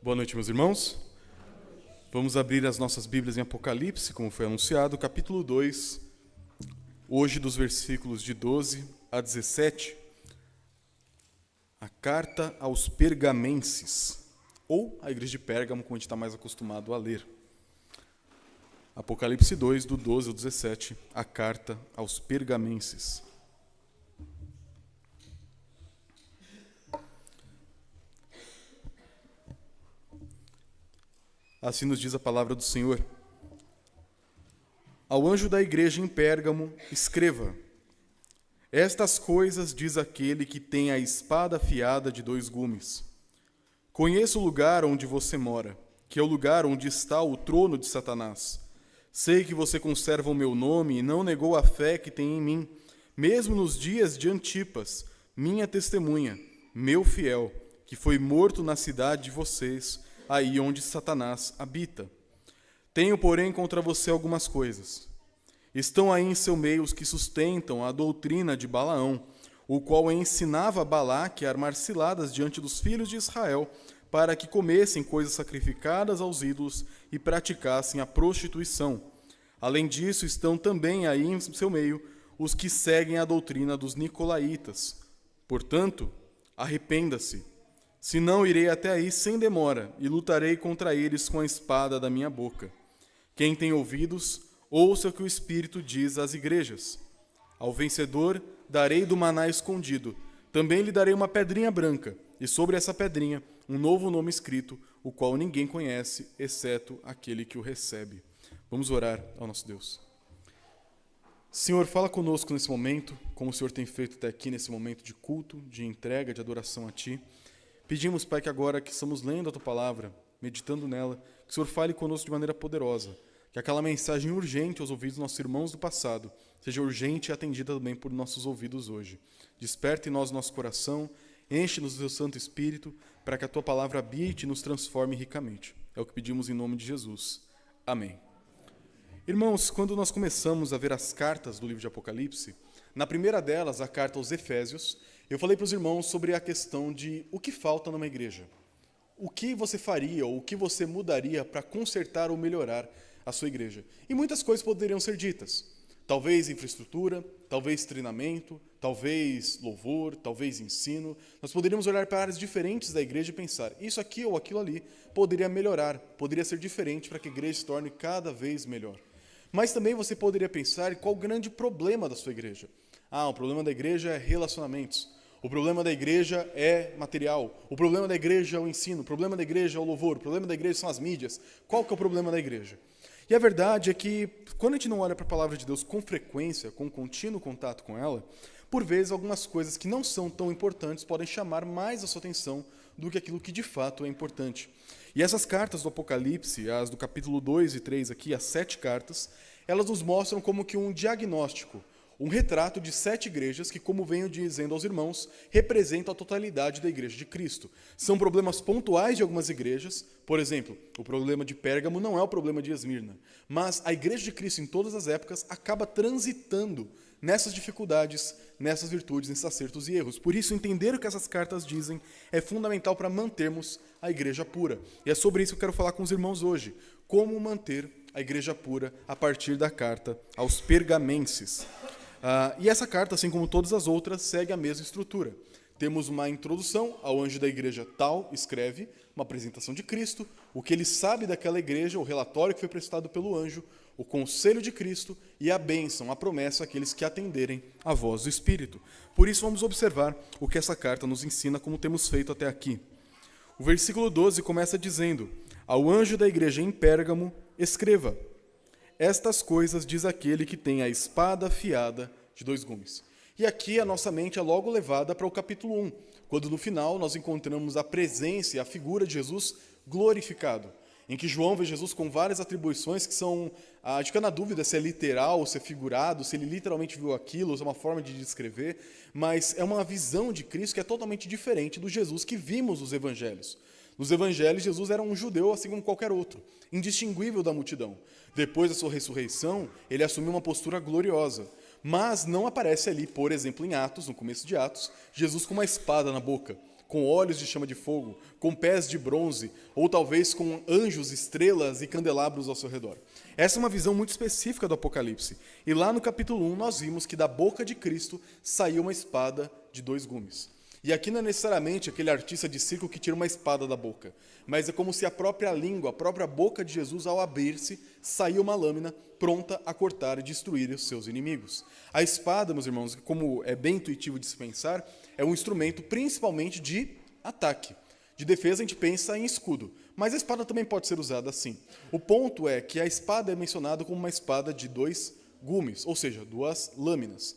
Boa noite, meus irmãos. Vamos abrir as nossas Bíblias em Apocalipse, como foi anunciado, capítulo 2, hoje dos versículos de 12 a 17, a carta aos pergamenses, ou a igreja de Pérgamo, como a gente está mais acostumado a ler. Apocalipse 2, do 12 ao 17, a carta aos pergamenses. Assim nos diz a palavra do Senhor. Ao anjo da igreja em Pérgamo, escreva: Estas coisas diz aquele que tem a espada afiada de 2 gumes. Conheço o lugar onde você mora, que é o lugar onde está o trono de Satanás. Sei que você conserva o meu nome e não negou a fé que tem em mim, mesmo nos dias de Antipas, minha testemunha, meu fiel, que foi morto na cidade de vocês, aí onde Satanás habita. Tenho, porém, contra você algumas coisas. Estão aí em seu meio os que sustentam a doutrina de Balaão, o qual ensinava a Balaque a armar ciladas diante dos filhos de Israel, para que comessem coisas sacrificadas aos ídolos e praticassem a prostituição. Além disso, estão também aí em seu meio os que seguem a doutrina dos nicolaítas. Portanto, arrependa-se. Senão irei até aí sem demora e lutarei contra eles com a espada da minha boca. Quem tem ouvidos, ouça o que o Espírito diz às igrejas. Ao vencedor darei do maná escondido. Também lhe darei uma pedrinha branca, e sobre essa pedrinha um novo nome escrito, o qual ninguém conhece, exceto aquele que o recebe. Vamos orar ao nosso Deus. Senhor, fala conosco nesse momento, como o Senhor tem feito até aqui nesse momento de culto, de entrega, de adoração a Ti. Pedimos, Pai, que agora que estamos lendo a Tua Palavra, meditando nela, que o Senhor fale conosco de maneira poderosa, que aquela mensagem urgente aos ouvidos dos nossos irmãos do passado seja urgente e atendida também por nossos ouvidos hoje. Desperta em nós o nosso coração, enche-nos do Teu Santo Espírito, para que a Tua Palavra habite e nos transforme ricamente. É o que pedimos em nome de Jesus. Amém. Irmãos, quando nós começamos a ver as cartas do livro de Apocalipse, na primeira delas, a carta aos Efésios, eu falei para os irmãos sobre a questão de o que falta numa igreja. O que você faria ou o que você mudaria para consertar ou melhorar a sua igreja. E muitas coisas poderiam ser ditas. Talvez infraestrutura, talvez treinamento, talvez louvor, talvez ensino. Nós poderíamos olhar para áreas diferentes da igreja e pensar, isso aqui ou aquilo ali poderia melhorar, poderia ser diferente para que a igreja se torne cada vez melhor. Mas também você poderia pensar qual o grande problema da sua igreja. O problema da igreja é relacionamentos. O problema da igreja é material. O problema da igreja é o ensino. O problema da igreja é o louvor. O problema da igreja são as mídias. Qual que é o problema da igreja? E a verdade é que, quando a gente não olha para a palavra de Deus com frequência, com contínuo contato com ela, por vezes algumas coisas que não são tão importantes podem chamar mais a sua atenção do que aquilo que de fato é importante. E essas cartas do Apocalipse, as do capítulo 2 e 3 aqui, as 7 cartas, elas nos mostram como que um diagnóstico, um retrato de 7 igrejas que, como venho dizendo aos irmãos, representam a totalidade da igreja de Cristo. São problemas pontuais de algumas igrejas. Por exemplo, o problema de Pérgamo não é o problema de Esmirna, mas a igreja de Cristo em todas as épocas acaba transitando nessas dificuldades, nessas virtudes, nesses acertos e erros. Por isso, entender o que essas cartas dizem é fundamental para mantermos a igreja pura. E é sobre isso que eu quero falar com os irmãos hoje. Como manter a igreja pura a partir da carta aos pergamenses. E essa carta, assim como todas as outras, segue a mesma estrutura. Temos uma introdução ao anjo da igreja tal, escreve, uma apresentação de Cristo, o que ele sabe daquela igreja, o relatório que foi prestado pelo anjo, o conselho de Cristo e a bênção, a promessa àqueles que atenderem à voz do Espírito. Por isso vamos observar o que essa carta nos ensina, como temos feito até aqui. O versículo 12 começa dizendo: Ao anjo da igreja em Pérgamo, escreva: Estas coisas diz aquele que tem a espada afiada de 2 gumes. E aqui a nossa mente é logo levada para o capítulo 1, quando no final nós encontramos a presença e a figura de Jesus glorificado, em que João vê Jesus com várias atribuições que são, a gente fica na dúvida se é literal, se é figurado, se ele literalmente viu aquilo, se é uma forma de descrever, mas é uma visão de Cristo que é totalmente diferente do Jesus que vimos nos evangelhos. Nos evangelhos, Jesus era um judeu assim como qualquer outro, indistinguível da multidão. Depois da sua ressurreição, ele assumiu uma postura gloriosa. Mas não aparece ali, por exemplo, em Atos, no começo de Atos, Jesus com uma espada na boca, com olhos de chama de fogo, com pés de bronze, ou talvez com anjos, estrelas e candelabros ao seu redor. Essa é uma visão muito específica do Apocalipse. E lá no capítulo 1 nós vimos que da boca de Cristo saiu uma espada de 2 gumes. E aqui não é necessariamente aquele artista de circo que tira uma espada da boca, mas é como se a própria língua, a própria boca de Jesus, ao abrir-se, saiu uma lâmina pronta a cortar e destruir os seus inimigos. A espada, meus irmãos, como é bem intuitivo de se pensar, é um instrumento principalmente de ataque. De defesa a gente pensa em escudo, mas a espada também pode ser usada assim. O ponto é que a espada é mencionada como uma espada de 2 gumes, ou seja, 2 lâminas.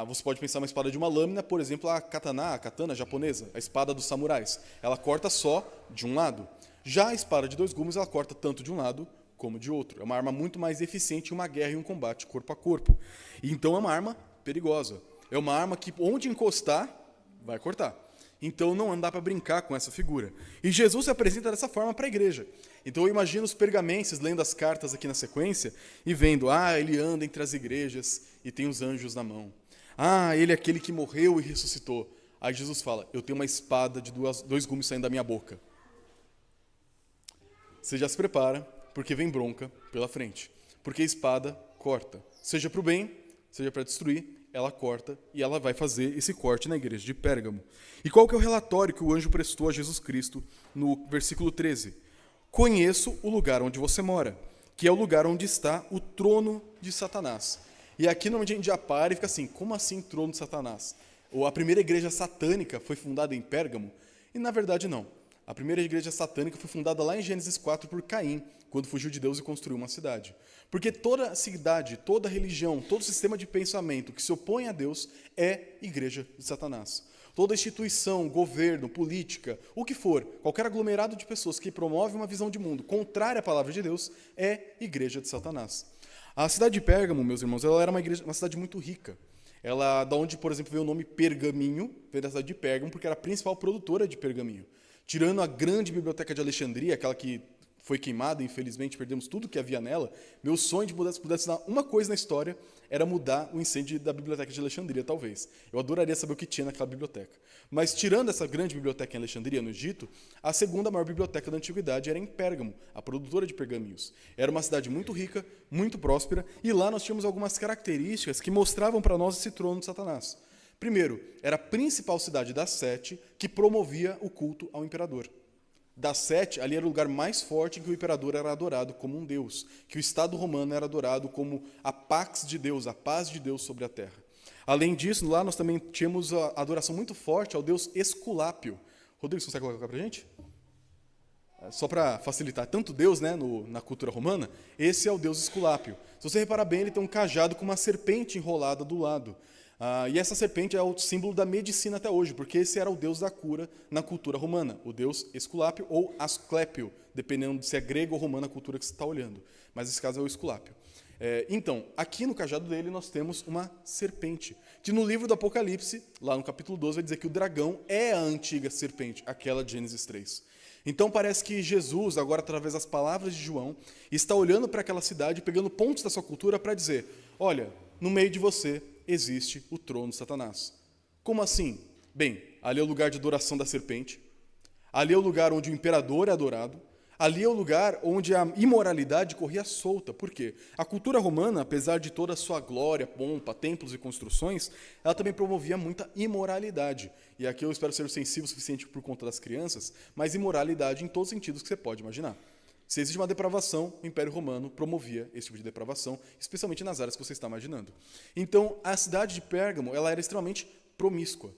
Você pode pensar uma espada de uma lâmina, por exemplo, a katana japonesa, a espada dos samurais. Ela corta só de um lado. Já a espada de 2 gumes, ela corta tanto de um lado como de outro. É uma arma muito mais eficiente em uma guerra e um combate corpo a corpo. E então é uma arma perigosa. É uma arma que, onde encostar, vai cortar. Então não dá para brincar com essa figura. E Jesus se apresenta dessa forma para a igreja. Então eu imagino os pergamenses lendo as cartas aqui na sequência e vendo, ele anda entre as igrejas e tem os anjos na mão. Ele é aquele que morreu e ressuscitou. Aí Jesus fala, eu tenho uma espada de 2 gumes saindo da minha boca. Você já se prepara, porque vem bronca pela frente. Porque a espada corta. Seja para o bem, seja para destruir, ela corta e ela vai fazer esse corte na igreja de Pérgamo. E qual que é o relatório que o anjo prestou a Jesus Cristo no versículo 13? Conheço o lugar onde você mora, que é o lugar onde está o trono de Satanás. E aqui normalmente a gente já para e fica assim, como assim trono de Satanás? A primeira igreja satânica foi fundada em Pérgamo? E na verdade não. A primeira igreja satânica foi fundada lá em Gênesis 4 por Caim, quando fugiu de Deus e construiu uma cidade. Porque toda cidade, toda religião, todo sistema de pensamento que se opõe a Deus é igreja de Satanás. Toda instituição, governo, política, o que for, qualquer aglomerado de pessoas que promove uma visão de mundo contrária à palavra de Deus é igreja de Satanás. A cidade de Pérgamo, meus irmãos, ela era uma cidade muito rica. Ela, da onde, por exemplo, veio o nome Pergaminho, veio da cidade de Pérgamo, porque era a principal produtora de pergaminho. Tirando a grande biblioteca de Alexandria, aquela que foi queimada, infelizmente perdemos tudo que havia nela, meu sonho de pudesse dar uma coisa na história era mudar o incêndio da biblioteca de Alexandria, talvez. Eu adoraria saber o que tinha naquela biblioteca. Mas tirando essa grande biblioteca em Alexandria, no Egito, a segunda maior biblioteca da antiguidade era em Pérgamo, a produtora de pergaminhos. Era uma cidade muito rica, muito próspera, e lá nós tínhamos algumas características que mostravam para nós esse trono de Satanás. Primeiro, era a principal cidade das 7 que promovia o culto ao imperador. Das 7, ali era o lugar mais forte em que o imperador era adorado como um deus, que o Estado romano era adorado como a pax de Deus, a paz de Deus sobre a terra. Além disso, lá nós também tínhamos a adoração muito forte ao deus Esculápio. Rodrigo, você consegue colocar para a gente? Só para facilitar, tanto Deus, né, na cultura romana, esse é o deus Esculápio. Se você reparar bem, ele tem um cajado com uma serpente enrolada do lado. E essa serpente é o símbolo da medicina até hoje, porque esse era o deus da cura na cultura romana, o deus Esculápio ou Asclépio, dependendo de se é grego ou romana a cultura que você está olhando. Mas nesse caso é o Esculápio. Então, aqui no cajado dele nós temos uma serpente, que no livro do Apocalipse, lá no capítulo 12, vai dizer que o dragão é a antiga serpente, aquela de Gênesis 3. Então parece que Jesus, agora através das palavras de João, está olhando para aquela cidade, pegando pontos da sua cultura para dizer, olha, no meio de você existe o trono de Satanás. Como assim? Bem, ali é o lugar de adoração da serpente, ali é o lugar onde o imperador é adorado, ali é o lugar onde a imoralidade corria solta. Por quê? A cultura romana, apesar de toda a sua glória, pompa, templos e construções, ela também promovia muita imoralidade. E aqui eu espero ser sensível o suficiente por conta das crianças, mas imoralidade em todos os sentidos que você pode imaginar. Se existe uma depravação, o Império Romano promovia esse tipo de depravação, especialmente nas áreas que você está imaginando. Então, a cidade de Pérgamo ela era extremamente promíscua,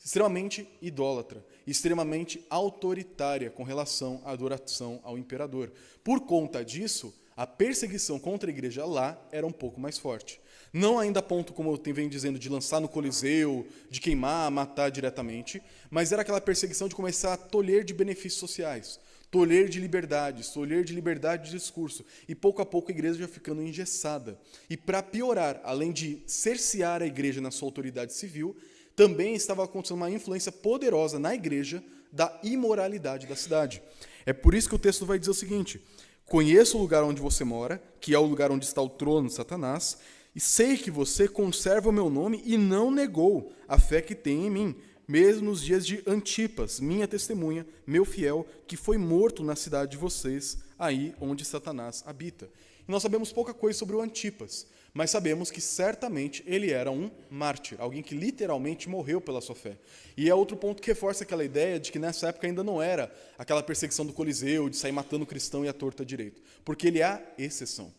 extremamente idólatra, extremamente autoritária com relação à adoração ao imperador. Por conta disso, a perseguição contra a igreja lá era um pouco mais forte. Não ainda a ponto, como eu venho dizendo, de lançar no Coliseu, de queimar, matar diretamente, mas era aquela perseguição de começar a tolher de benefícios sociais, tolher de liberdades, tolher de liberdade de discurso. E pouco a pouco a igreja já ficando engessada. E para piorar, além de cercear a igreja na sua autoridade civil, também estava acontecendo uma influência poderosa na igreja da imoralidade da cidade. É por isso que o texto vai dizer o seguinte, conheço o lugar onde você mora, que é o lugar onde está o trono de Satanás, e sei que você conserva o meu nome e não negou a fé que tem em mim, mesmo nos dias de Antipas, minha testemunha, meu fiel, que foi morto na cidade de vocês, aí onde Satanás habita. E nós sabemos pouca coisa sobre o Antipas, mas sabemos que certamente ele era um mártir, alguém que literalmente morreu pela sua fé. E é outro ponto que reforça aquela ideia de que nessa época ainda não era aquela perseguição do Coliseu, de sair matando o cristão e a torta direito, porque ele é a exceção.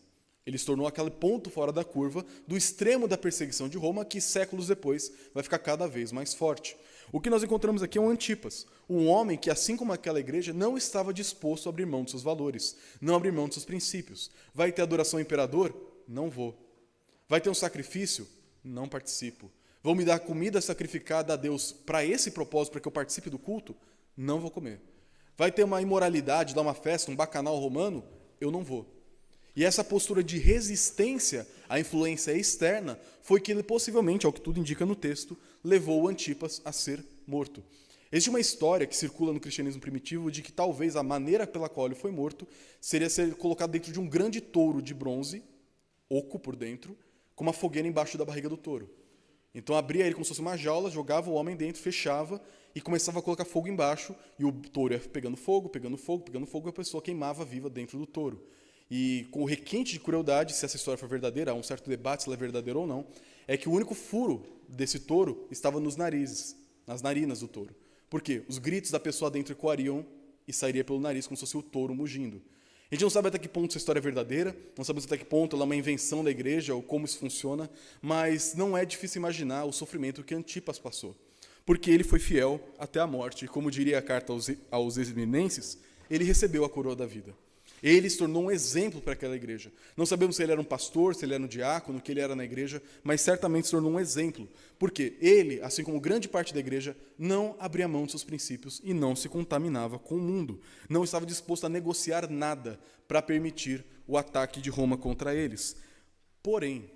Ele se tornou aquele ponto fora da curva do extremo da perseguição de Roma, que séculos depois vai ficar cada vez mais forte. O que nós encontramos aqui é um Antipas, um homem que, assim como aquela igreja, não estava disposto a abrir mão de seus valores, não abrir mão de seus princípios. Vai ter adoração ao imperador? Não vou. Vai ter um sacrifício? Não participo. Vão me dar comida sacrificada a Deus para esse propósito, para que eu participe do culto? Não vou comer. Vai ter uma imoralidade, dar uma festa, um bacanal romano? Eu não vou. E essa postura de resistência à influência externa foi que ele possivelmente, ao que tudo indica no texto, levou o Antipas a ser morto. Existe uma história que circula no cristianismo primitivo de que talvez a maneira pela qual ele foi morto seria ser colocado dentro de um grande touro de bronze, oco por dentro, com uma fogueira embaixo da barriga do touro. Então abria ele como se fosse uma jaula, jogava o homem dentro, fechava e começava a colocar fogo embaixo, e o touro ia pegando fogo, e a pessoa queimava viva dentro do touro. E com o requinte de crueldade, se essa história for verdadeira, há um certo debate se ela é verdadeira ou não, é que o único furo desse touro estava nos narizes, nas narinas do touro. Por quê? Os gritos da pessoa dentro ecoariam e sairia pelo nariz, como se fosse o touro mugindo. A gente não sabe até que ponto essa história é verdadeira, não sabemos até que ponto ela é uma invenção da igreja ou como isso funciona, mas não é difícil imaginar o sofrimento que Antipas passou. Porque ele foi fiel até a morte, e como diria a carta aos Esmirnenses, ele recebeu a coroa da vida. Ele se tornou um exemplo para aquela igreja. Não sabemos se ele era um pastor, se ele era um diácono, o que ele era na igreja, mas certamente se tornou um exemplo. Porque ele, assim como grande parte da igreja, não abria mão de seus princípios e não se contaminava com o mundo. Não estava disposto a negociar nada para permitir o ataque de Roma contra eles. Porém,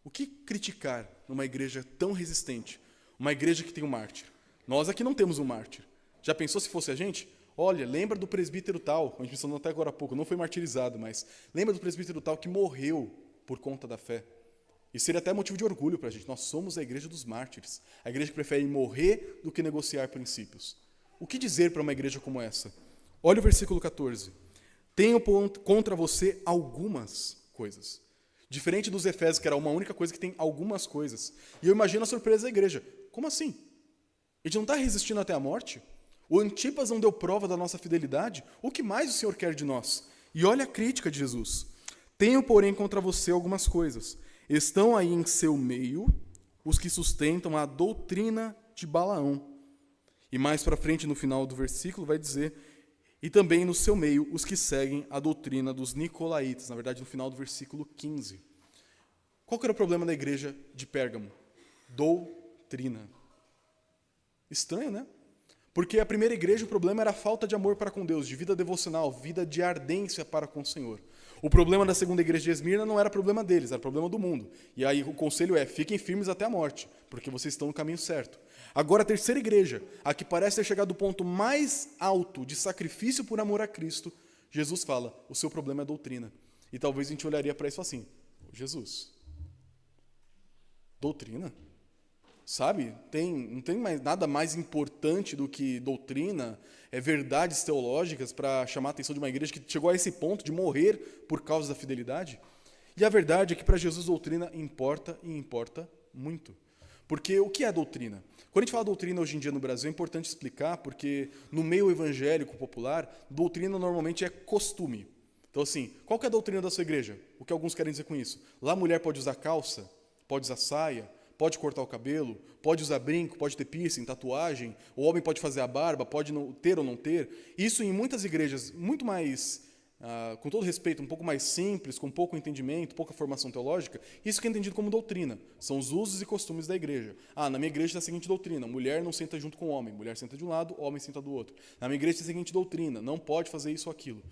o que criticar numa igreja tão resistente? Uma igreja que tem um mártir. Nós aqui não temos um mártir. Já pensou se fosse a gente? Olha, lembra do presbítero tal, a gente mencionou até agora há pouco, não foi martirizado, mas lembra do presbítero tal que morreu por conta da fé. Isso seria até motivo de orgulho para a gente. Nós somos a igreja dos mártires, a igreja que prefere morrer do que negociar princípios. O que dizer para uma igreja como essa? Olha o versículo 14. Tenho contra você algumas coisas. Diferente dos Efésios, que era uma única coisa que tem algumas coisas. E eu imagino a surpresa da igreja. Como assim? A gente não está resistindo até a morte? O Antipas não deu prova da nossa fidelidade? O que mais o Senhor quer de nós? E olha a crítica de Jesus. Tenho, porém, contra você algumas coisas. Estão aí em seu meio os que sustentam a doutrina de Balaão. E mais para frente, no final do versículo, vai dizer, e também no seu meio os que seguem a doutrina dos nicolaítas. Na verdade, no final do versículo 15. Qual que era o problema da igreja de Pérgamo? Doutrina. Estranho, né? Porque a primeira igreja, o problema era a falta de amor para com Deus, de vida devocional, vida de ardência para com o Senhor. O problema da segunda igreja de Esmirna não era problema deles, era problema do mundo. E aí o conselho é, fiquem firmes até a morte, porque vocês estão no caminho certo. Agora a terceira igreja, a que parece ter chegado ao ponto mais alto de sacrifício por amor a Cristo, Jesus fala, o seu problema é a doutrina. E talvez a gente olharia para isso assim, Jesus, doutrina? Sabe? Não tem nada mais importante do que doutrina, verdades teológicas para chamar a atenção de uma igreja que chegou a esse ponto de morrer por causa da fidelidade. E a verdade é que para Jesus doutrina importa e importa muito. Porque o que é doutrina? Quando a gente fala doutrina hoje em dia no Brasil, é importante explicar, porque no meio evangélico popular, doutrina normalmente é costume. Então assim, qual que é a doutrina da sua igreja? O que alguns querem dizer com isso? Lá a mulher pode usar calça, pode usar saia, pode cortar o cabelo, pode usar brinco, pode ter piercing, tatuagem, o homem pode fazer a barba, pode ter ou não ter. Isso em muitas igrejas, muito mais, com todo respeito, um pouco mais simples, com pouco entendimento, pouca formação teológica, isso que é entendido como doutrina. São os usos e costumes da igreja. Na minha igreja tem a seguinte doutrina, mulher não senta junto com o homem, mulher senta de um lado, homem senta do outro. Na minha igreja tem a seguinte doutrina, não pode fazer isso ou aquilo.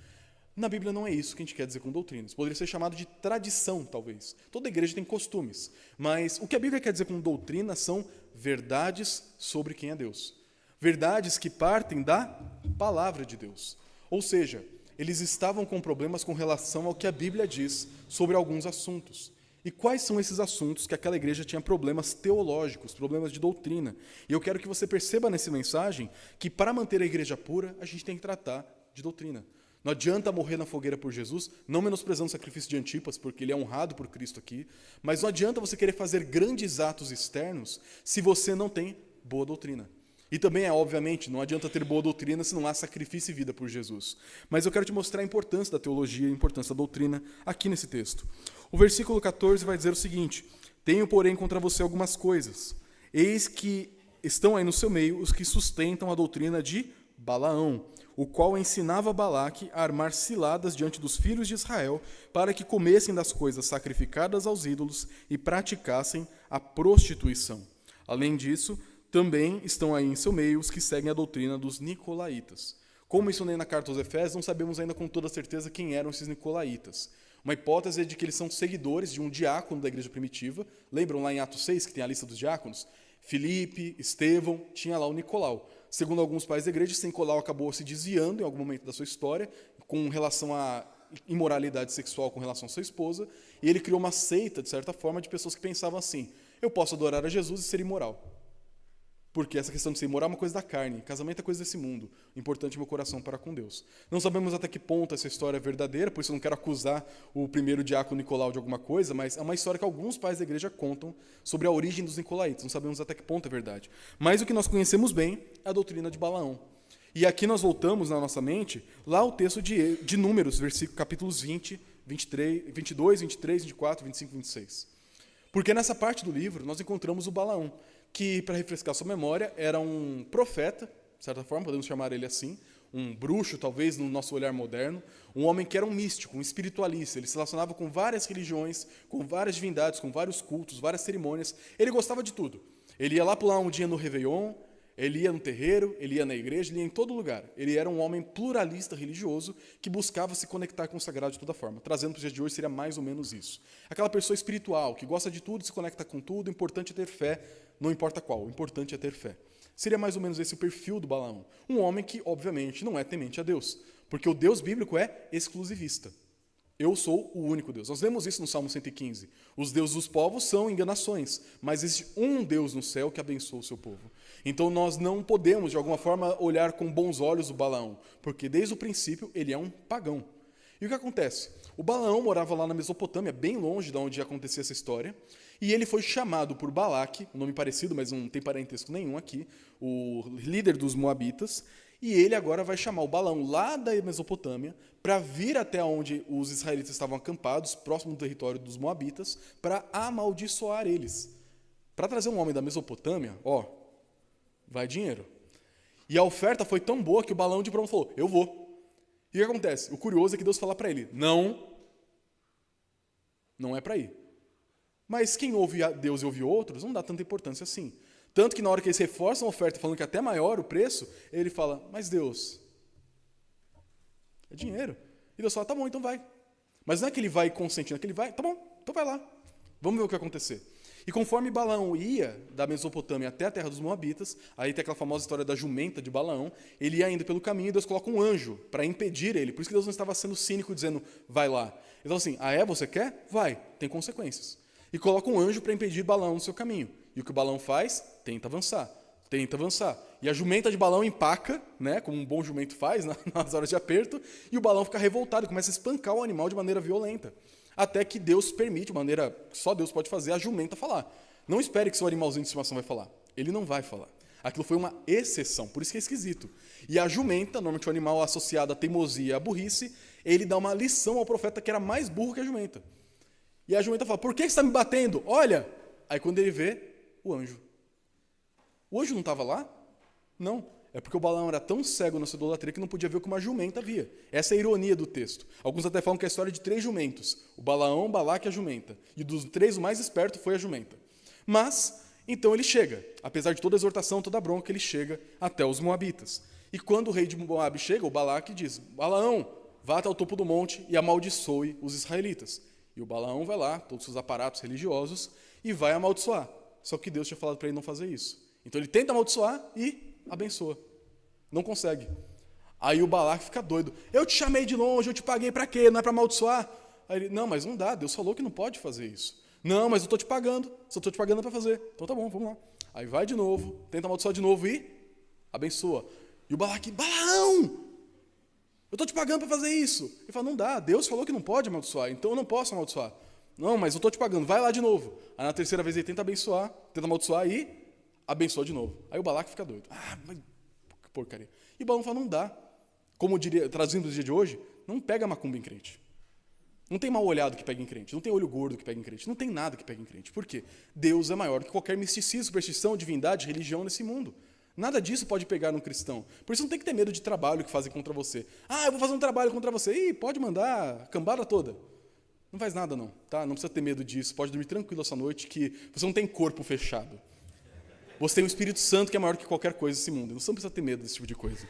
Na Bíblia não é isso que a gente quer dizer com doutrinas. Poderia ser chamado de tradição, talvez. Toda igreja tem costumes. Mas o que a Bíblia quer dizer com doutrina são verdades sobre quem é Deus. Verdades que partem da palavra de Deus. Ou seja, eles estavam com problemas com relação ao que a Bíblia diz sobre alguns assuntos. E quais são esses assuntos que aquela igreja tinha problemas teológicos, problemas de doutrina? E eu quero que você perceba nessa mensagem que para manter a igreja pura, a gente tem que tratar de doutrina. Não adianta morrer na fogueira por Jesus, não menosprezando o sacrifício de Antipas, porque ele é honrado por Cristo aqui, mas não adianta você querer fazer grandes atos externos se você não tem boa doutrina. E também, obviamente, não adianta ter boa doutrina se não há sacrifício e vida por Jesus. Mas eu quero te mostrar a importância da teologia, a importância da doutrina aqui nesse texto. O versículo 14 vai dizer o seguinte: tenho, porém, contra você algumas coisas. Eis que estão aí no seu meio os que sustentam a doutrina de Balaão, o qual ensinava Balaque a armar ciladas diante dos filhos de Israel, para que comessem das coisas sacrificadas aos ídolos e praticassem a prostituição. Além disso, também estão aí em seu meio os que seguem a doutrina dos nicolaítas. Como mencionei na carta aos Efésios, não sabemos ainda com toda certeza quem eram esses nicolaítas. Uma hipótese é de que eles são seguidores de um diácono da igreja primitiva. Lembram lá em Atos 6, que tem a lista dos diáconos? Filipe, Estevão, tinha lá o Nicolau. Segundo alguns pais da igreja, esse Nicolau acabou se desviando em algum momento da sua história, com relação à imoralidade sexual com relação à sua esposa, e ele criou uma seita, de certa forma, de pessoas que pensavam assim: eu posso adorar a Jesus e ser imoral. Porque essa questão de ser imoral é uma coisa da carne, casamento é coisa desse mundo. O importante é meu coração para com Deus. Não sabemos até que ponto essa história é verdadeira, por isso eu não quero acusar o primeiro diácono Nicolau de alguma coisa, mas é uma história que alguns pais da igreja contam sobre a origem dos nicolaítas. Não sabemos até que ponto é verdade. Mas o que nós conhecemos bem é a doutrina de Balaão. E aqui nós voltamos na nossa mente lá ao texto de Números, capítulos 20, 23, 22, 23, 24, 25 e 26. Porque nessa parte do livro nós encontramos o Balaão, que, para refrescar sua memória, era um profeta, de certa forma, podemos chamar ele assim, um bruxo, talvez, no nosso olhar moderno, um homem que era um místico, um espiritualista. Ele se relacionava com várias religiões, com várias divindades, com vários cultos, várias cerimônias. Ele gostava de tudo. Ele ia lá pular um dia no Réveillon, ele ia no terreiro, ele ia na igreja, ele ia em todo lugar. Ele era um homem pluralista religioso que buscava se conectar com o sagrado de toda forma. Trazendo para os dias de hoje seria mais ou menos isso. Aquela pessoa espiritual, que gosta de tudo, se conecta com tudo, o importante é ter fé, não importa qual, o importante é ter fé. Seria mais ou menos esse o perfil do Balaão. Um homem que, obviamente, não é temente a Deus, porque o Deus bíblico é exclusivista. Eu sou o único Deus. Nós vemos isso no Salmo 115. Os deuses dos povos são enganações, mas existe um Deus no céu que abençoa o seu povo. Então nós não podemos, de alguma forma, olhar com bons olhos o Balaão, porque desde o princípio ele é um pagão. E o que acontece? O Balaão morava lá na Mesopotâmia, bem longe de onde acontecia essa história, e ele foi chamado por Balaque, um nome parecido, mas não tem parentesco nenhum aqui, o líder dos Moabitas, e ele agora vai chamar o Balaão lá da Mesopotâmia para vir até onde os israelitas estavam acampados, próximo do território dos Moabitas, para amaldiçoar eles. Para trazer um homem da Mesopotâmia, vai dinheiro. E a oferta foi tão boa que o Balaão de pronto falou: eu vou. E o que acontece? O curioso é que Deus fala para ele: não é para ir. Mas quem ouve a Deus e ouve outros não dá tanta importância assim. Tanto que na hora que eles reforçam a oferta, falando que é até maior o preço, ele fala: mas Deus, é dinheiro. E Deus fala: tá bom, então vai. Mas não é que ele vai consentindo, é que ele vai: tá bom, então vai lá. Vamos ver o que vai acontecer. E conforme Balaão ia da Mesopotâmia até a terra dos Moabitas, aí tem aquela famosa história da jumenta de Balaão, ele ia indo pelo caminho e Deus coloca um anjo para impedir ele. Por isso que Deus não estava sendo cínico dizendo: vai lá. Então assim: você quer? Vai, tem consequências. E coloca um anjo para impedir Balaão no seu caminho. E o que o Balaão faz? Tenta avançar. E a jumenta de Balaão empaca, né, como um bom jumento faz nas horas de aperto, e o Balaão fica revoltado e começa a espancar o animal de maneira violenta. Até que Deus permite, de maneira que só Deus pode fazer, a jumenta falar. Não espere que seu animalzinho de estimação vai falar. Ele não vai falar. Aquilo foi uma exceção, por isso que é esquisito. E a jumenta, normalmente o animal associado à teimosia e à burrice, ele dá uma lição ao profeta que era mais burro que a jumenta. E a jumenta fala: por que você está me batendo? Olha! Aí quando ele vê, o anjo. O anjo não estava lá? Não. É porque o Balaão era tão cego na sua idolatria que não podia ver o que uma jumenta via. Essa é a ironia do texto. Alguns até falam que é a história de 3 jumentos. O Balaão, o Balaque e a jumenta. E dos 3, o mais esperto foi a jumenta. Mas, então ele chega. Apesar de toda a exortação, toda a bronca, ele chega até os Moabitas. E quando o rei de Moabe chega, o Balaque diz: Balaão, vá até o topo do monte e amaldiçoe os israelitas. E o Balaão vai lá, todos os seus aparatos religiosos, e vai amaldiçoar. Só que Deus tinha falado para ele não fazer isso. Então ele tenta amaldiçoar e abençoa. Não consegue. Aí o Balaque fica doido. Eu te chamei de longe, eu te paguei para quê? Não é para amaldiçoar? Aí ele: não, mas não dá. Deus falou que não pode fazer isso. Não, mas eu estou te pagando. Só estou te pagando para fazer. Então tá bom, vamos lá. Aí vai de novo, tenta amaldiçoar de novo e abençoa. E o Balaque, Balaão, eu estou te pagando para fazer isso. Ele fala, não dá, Deus falou que não pode amaldiçoar, então eu não posso amaldiçoar. Não, mas eu estou te pagando, vai lá de novo. Aí na terceira vez ele tenta abençoar, tenta amaldiçoar e abençoa de novo. Aí o Balaque fica doido. Mas que porcaria. E o Balaão fala, não dá. Como diria, traduzindo do dia de hoje, não pega macumba em crente. Não tem mal olhado que pega em crente, não tem olho gordo que pega em crente, não tem nada que pega em crente. Por quê? Deus é maior que qualquer misticismo, superstição, divindade, religião nesse mundo. Nada disso pode pegar num cristão. Por isso não tem que ter medo de trabalho que fazem contra você. Eu vou fazer um trabalho contra você. Ih, pode mandar a cambada toda. Não faz nada não, tá? Não precisa ter medo disso. Pode dormir tranquilo essa noite que você não tem corpo fechado. Você tem o Espírito Santo que é maior que qualquer coisa nesse mundo. Você não precisa ter medo desse tipo de coisa.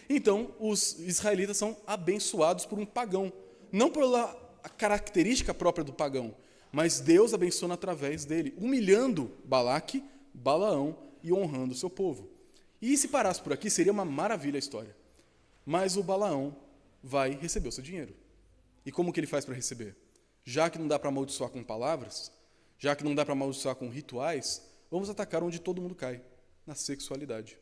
Então, os israelitas são abençoados por um pagão. Não pela característica própria do pagão, mas Deus abençoa através dele, humilhando Balaque, Balaão e honrando o seu povo. E se parasse por aqui, seria uma maravilha a história. Mas o Balaão vai receber o seu dinheiro. E como que ele faz para receber? Já que não dá para amaldiçoar com palavras, já que não dá para amaldiçoar com rituais, vamos atacar onde todo mundo cai, na sexualidade.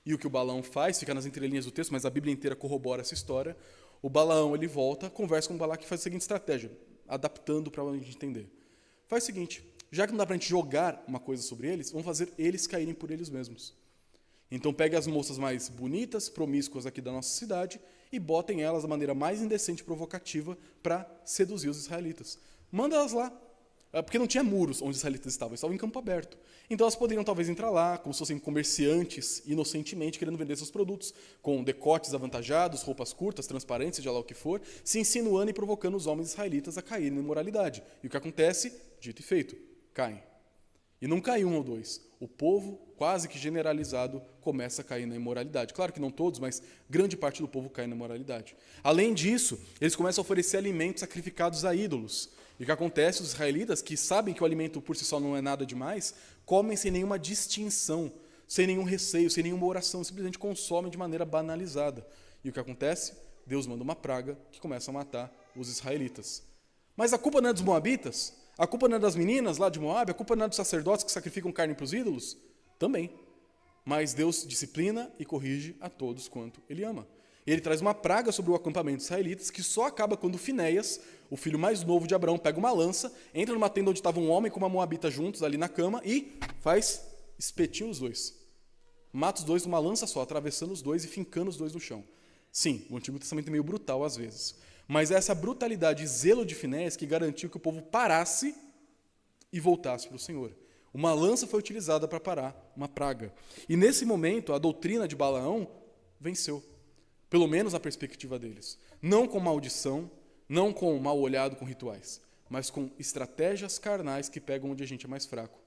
E o que o Balaão faz, fica nas entrelinhas do texto, mas a Bíblia inteira corrobora essa história. O Balaão, ele volta, conversa com o Balaque e faz a seguinte estratégia, adaptando para a gente entender. Faz o seguinte, já que não dá para a gente jogar uma coisa sobre eles, vamos fazer eles caírem por eles mesmos. Então pegue as moças mais bonitas, promíscuas aqui da nossa cidade e botem elas da maneira mais indecente e provocativa para seduzir os israelitas. Manda elas lá, porque não tinha muros onde os israelitas estavam em campo aberto. Então elas poderiam talvez entrar lá, como se fossem comerciantes, inocentemente, querendo vender seus produtos, com decotes avantajados, roupas curtas, transparentes, seja lá o que for, se insinuando e provocando os homens israelitas a caírem na imoralidade. E o que acontece? Dito e feito, caem. E não cai um ou dois. O povo, quase que generalizado, começa a cair na imoralidade. Claro que não todos, mas grande parte do povo cai na imoralidade. Além disso, eles começam a oferecer alimentos sacrificados a ídolos. E o que acontece? Os israelitas, que sabem que o alimento por si só não é nada demais, comem sem nenhuma distinção, sem nenhum receio, sem nenhuma oração, simplesmente consomem de maneira banalizada. E o que acontece? Deus manda uma praga que começa a matar os israelitas. Mas a culpa não é dos moabitas? A culpa não é das meninas lá de Moabe? A culpa não é dos sacerdotes que sacrificam carne para os ídolos? Também. Mas Deus disciplina e corrige a todos quanto Ele ama. Ele traz uma praga sobre o acampamento dos israelitas que só acaba quando Finéias, o filho mais novo de Abraão, pega uma lança, entra numa tenda onde estava um homem com uma moabita juntos ali na cama e faz espetinho os dois. Mata os dois numa lança só, atravessando os dois e fincando os dois no chão. Sim, o Antigo Testamento é meio brutal às vezes. Mas é essa brutalidade e zelo de Finéias que garantiu que o povo parasse e voltasse para o Senhor. Uma lança foi utilizada para parar uma praga. E nesse momento, a doutrina de Balaão venceu. Pelo menos a perspectiva deles. Não com maldição, não com mal olhado com rituais, mas com estratégias carnais que pegam onde a gente é mais fraco.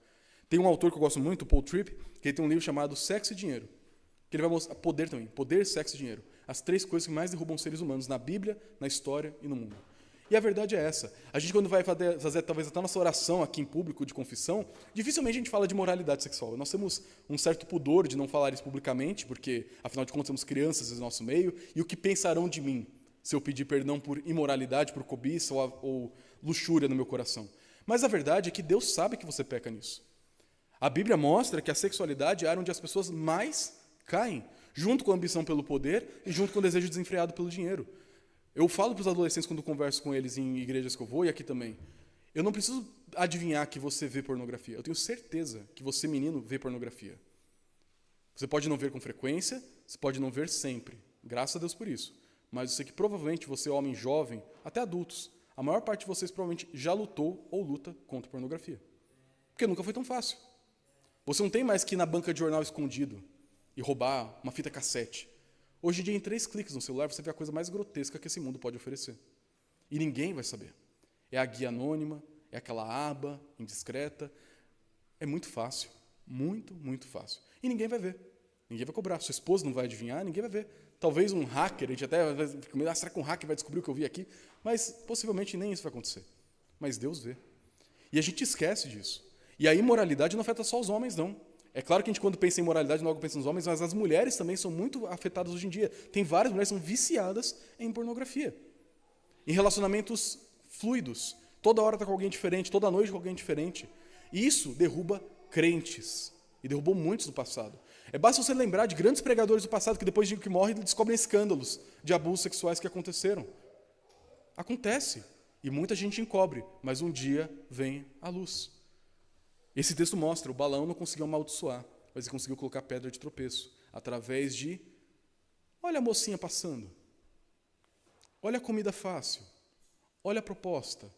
Tem um autor que eu gosto muito, Paul Tripp, que ele tem um livro chamado Sexo e Dinheiro, que ele vai mostrar poder também, poder, sexo e dinheiro. As três coisas que mais derrubam seres humanos na Bíblia, na história e no mundo. E a verdade é essa. A gente, quando vai fazer talvez até nossa oração aqui em público de confissão, dificilmente a gente fala de moralidade sexual. Nós temos um certo pudor de não falar isso publicamente, porque, afinal de contas, temos crianças no nosso meio, e o que pensarão de mim se eu pedir perdão por imoralidade, por cobiça ou luxúria no meu coração? Mas a verdade é que Deus sabe que você peca nisso. A Bíblia mostra que a sexualidade é a área onde as pessoas mais caem, junto com a ambição pelo poder e junto com o desejo desenfreado pelo dinheiro. Eu falo para os adolescentes quando converso com eles em igrejas que eu vou e aqui também. Eu não preciso adivinhar que você vê pornografia. Eu tenho certeza que você, menino, vê pornografia. Você pode não ver com frequência, você pode não ver sempre. Graças a Deus por isso. Mas eu sei que provavelmente você, homem jovem, até adultos, a maior parte de vocês provavelmente já lutou ou luta contra pornografia. Porque nunca foi tão fácil. Você não tem mais que ir na banca de jornal escondido e roubar uma fita cassete. Hoje em dia, em 3 cliques no celular, você vê a coisa mais grotesca que esse mundo pode oferecer. E ninguém vai saber. É a guia anônima, é aquela aba indiscreta. É muito fácil. Muito, muito fácil. E ninguém vai ver. Ninguém vai cobrar. Sua esposa não vai adivinhar, ninguém vai ver. Talvez um hacker, a gente até fica meio, será que um hacker vai descobrir o que eu vi aqui? Mas possivelmente nem isso vai acontecer. Mas Deus vê. E a gente esquece disso. E a imoralidade não afeta só os homens, não. É claro que a gente, quando pensa em moralidade, logo pensa nos homens, mas as mulheres também são muito afetadas hoje em dia. Tem várias mulheres que são viciadas em pornografia. Em relacionamentos fluidos. Toda hora está com alguém diferente, toda noite com alguém diferente. E isso derruba crentes. E derrubou muitos no passado. Basta você lembrar de grandes pregadores do passado que depois de que morrem descobrem escândalos de abusos sexuais que aconteceram. Acontece. E muita gente encobre, mas um dia vem a luz. Esse texto mostra, o Balaão não conseguiu amaldiçoar, mas ele conseguiu colocar pedra de tropeço, através de, olha a mocinha passando, olha a comida fácil, olha a proposta,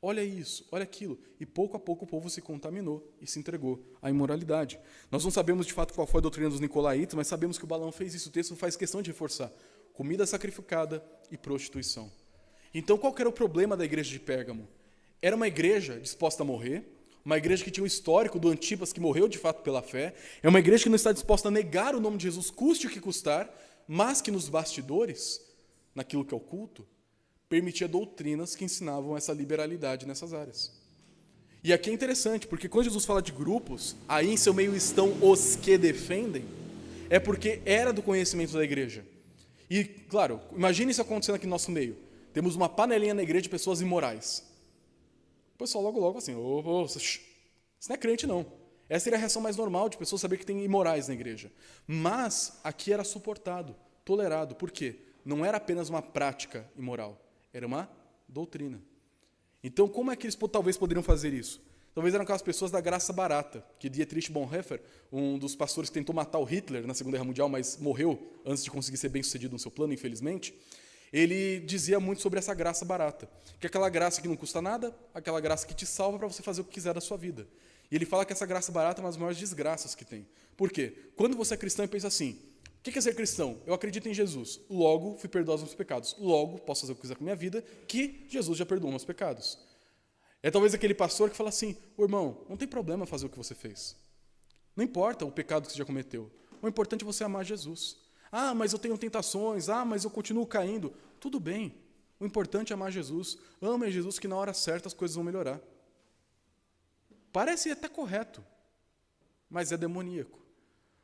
olha isso, olha aquilo. E pouco a pouco o povo se contaminou e se entregou à imoralidade. Nós não sabemos de fato qual foi a doutrina dos nicolaítas, mas sabemos que o Balaão fez isso. O texto faz questão de reforçar: comida sacrificada e prostituição. Então qual que era o problema da igreja de Pérgamo? Era uma igreja disposta a morrer, uma igreja que tinha um histórico do Antipas, que morreu de fato pela fé, é uma igreja que não está disposta a negar o nome de Jesus, custe o que custar, mas que nos bastidores, naquilo que é o culto, permitia doutrinas que ensinavam essa liberalidade nessas áreas. E aqui é interessante, porque quando Jesus fala de grupos, aí em seu meio estão os que defendem, é porque era do conhecimento da igreja. E, claro, imagine isso acontecendo aqui no nosso meio. Temos uma panelinha na igreja de pessoas imorais. O pessoal logo assim, isso não é crente não. Essa seria a reação mais normal de pessoas saber que tem imorais na igreja. Mas aqui era suportado, tolerado. Por quê? Não era apenas uma prática imoral, era uma doutrina. Então, como é que eles talvez poderiam fazer isso? Talvez eram aquelas pessoas da graça barata, que Dietrich Bonhoeffer, um dos pastores que tentou matar o Hitler na Segunda Guerra Mundial, mas morreu antes de conseguir ser bem-sucedido no seu plano, infelizmente, ele dizia muito sobre essa graça barata, que é aquela graça que não custa nada, aquela graça que te salva para você fazer o que quiser da sua vida. E ele fala que essa graça barata é uma das maiores desgraças que tem. Por quê? Quando você é cristão e pensa assim, o que é ser cristão? Eu acredito em Jesus, logo fui perdoado dos meus pecados, logo posso fazer o que quiser com a minha vida, que Jesus já perdoou meus pecados. É talvez aquele pastor que fala assim, irmão, não tem problema fazer o que você fez. Não importa o pecado que você já cometeu. O importante é você amar Jesus. Ah, mas eu tenho tentações. Ah, mas eu continuo caindo. Tudo bem. O importante é amar Jesus. Ame a Jesus que na hora certa as coisas vão melhorar. Parece até correto, mas é demoníaco.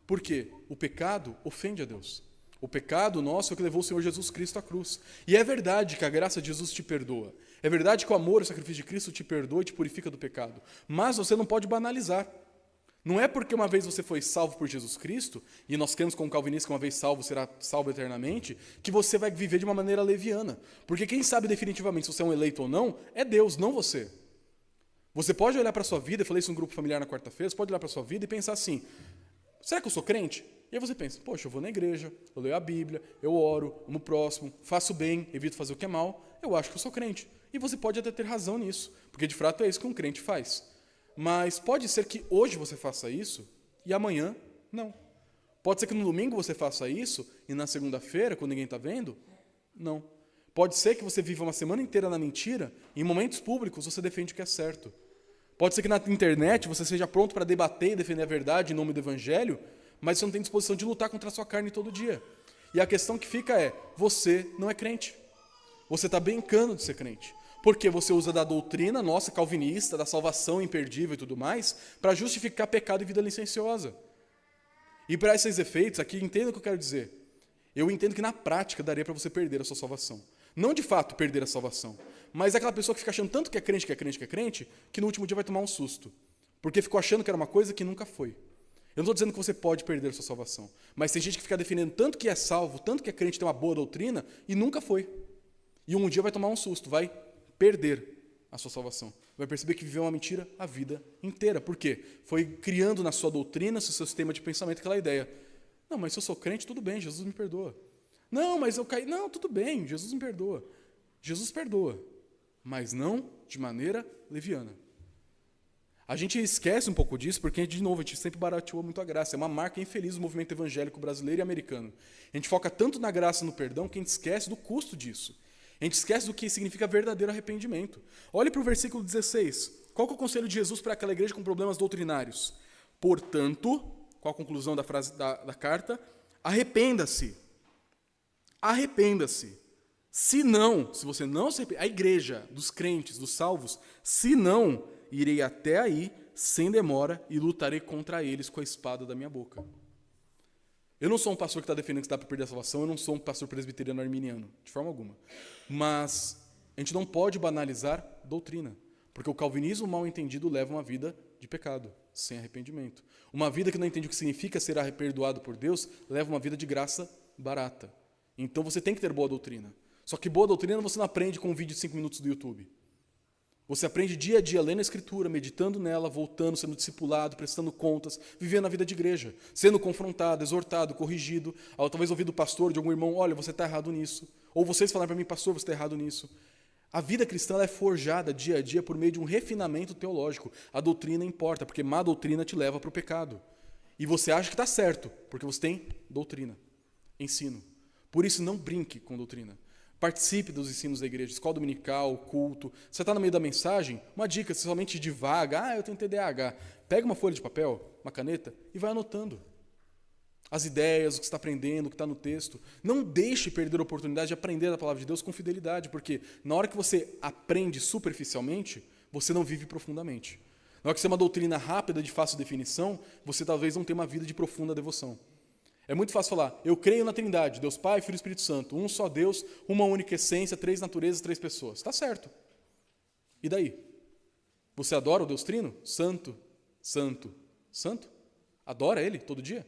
Por quê? O pecado ofende a Deus. O pecado nosso é o que levou o Senhor Jesus Cristo à cruz. E é verdade que a graça de Jesus te perdoa. É verdade que o amor e o sacrifício de Cristo te perdoa e te purifica do pecado. Mas você não pode banalizar. Não é porque uma vez você foi salvo por Jesus Cristo, e nós cremos como calvinista que uma vez salvo será salvo eternamente, que você vai viver de uma maneira leviana. Porque quem sabe definitivamente se você é um eleito ou não, é Deus, não você. Você pode olhar para a sua vida, eu falei isso em um grupo familiar na quarta-feira, você pode olhar para a sua vida e pensar assim, será que eu sou crente? E aí você pensa, poxa, eu vou na igreja, eu leio a Bíblia, eu oro, amo o próximo, faço bem, evito fazer o que é mal, eu acho que eu sou crente. E você pode até ter razão nisso, porque de fato é isso que um crente faz. Mas pode ser que hoje você faça isso e amanhã não. Pode ser que no domingo você faça isso e na segunda-feira, quando ninguém está vendo, não. Pode ser que você viva uma semana inteira na mentira e em momentos públicos você defende o que é certo. Pode ser que na internet você seja pronto para debater e defender a verdade em nome do evangelho, mas você não tem disposição de lutar contra a sua carne todo dia. E a questão que fica é, você não é crente. Você está brincando de ser crente. Porque você usa da doutrina nossa calvinista, da salvação imperdível e tudo mais, para justificar pecado e vida licenciosa. E para esses efeitos, aqui, entenda o que eu quero dizer. Eu entendo que na prática daria para você perder a sua salvação. Não de fato perder a salvação, mas é aquela pessoa que fica achando tanto que é crente, que é crente, que é crente, que no último dia vai tomar um susto. Porque ficou achando que era uma coisa que nunca foi. Eu não estou dizendo que você pode perder a sua salvação, mas tem gente que fica defendendo tanto que é salvo, tanto que é crente, tem uma boa doutrina, e nunca foi. E um dia vai tomar um susto, vai perder a sua salvação. Vai perceber que viveu uma mentira a vida inteira. Por quê? Foi criando na sua doutrina, no seu sistema de pensamento, aquela ideia. Não, mas se eu sou crente, tudo bem, Jesus me perdoa. Não, mas eu caí. Não, tudo bem, Jesus me perdoa. Jesus perdoa, mas não de maneira leviana. A gente esquece um pouco disso, porque, de novo, a gente sempre barateou muito a graça. É uma marca infeliz do movimento evangélico brasileiro e americano. A gente foca tanto na graça e no perdão que a gente esquece do custo disso. A gente esquece do que significa verdadeiro arrependimento. Olhe para o versículo 16. Qual que é o conselho de Jesus para aquela igreja com problemas doutrinários? Portanto, qual a conclusão da frase da carta? Arrependa-se. Arrependa-se. Se você não se arrepender, a igreja dos crentes, dos salvos, se não, irei até aí, sem demora, e lutarei contra eles com a espada da minha boca. Eu não sou um pastor que está defendendo que dá para perder a salvação, eu não sou um pastor presbiteriano arminiano, de forma alguma. Mas a gente não pode banalizar doutrina, porque o calvinismo mal entendido leva uma vida de pecado, sem arrependimento. Uma vida que não entende o que significa ser perdoado por Deus, leva uma vida de graça barata. Então você tem que ter boa doutrina. Só que boa doutrina você não aprende com um vídeo de 5 minutos do YouTube. Você aprende dia a dia, lendo a Escritura, meditando nela, voltando, sendo discipulado, prestando contas, vivendo a vida de igreja, sendo confrontado, exortado, corrigido, talvez ouvido do pastor, de algum irmão, olha, você está errado nisso. Ou vocês falarem para mim, pastor, você está errado nisso. A vida cristã é forjada dia a dia por meio de um refinamento teológico. A doutrina importa, porque má doutrina te leva para o pecado. E você acha que está certo, porque você tem doutrina, ensino. Por isso, não brinque com doutrina. Participe dos ensinos da igreja, escola dominical, culto. Você está no meio da mensagem? Uma dica, se somente divaga, eu tenho TDAH. Pega uma folha de papel, uma caneta e vai anotando as ideias, o que você está aprendendo, o que está no texto. Não deixe perder a oportunidade de aprender a palavra de Deus com fidelidade, porque na hora que você aprende superficialmente, você não vive profundamente. Na hora que você tem uma doutrina rápida, de fácil definição, você talvez não tenha uma vida de profunda devoção. É muito fácil falar, eu creio na Trindade, Deus Pai, Filho e Espírito Santo, um só Deus, uma única essência, 3 naturezas, 3 pessoas. Está certo. E daí? Você adora o Deus Trino? Santo, santo, santo? Adora Ele todo dia?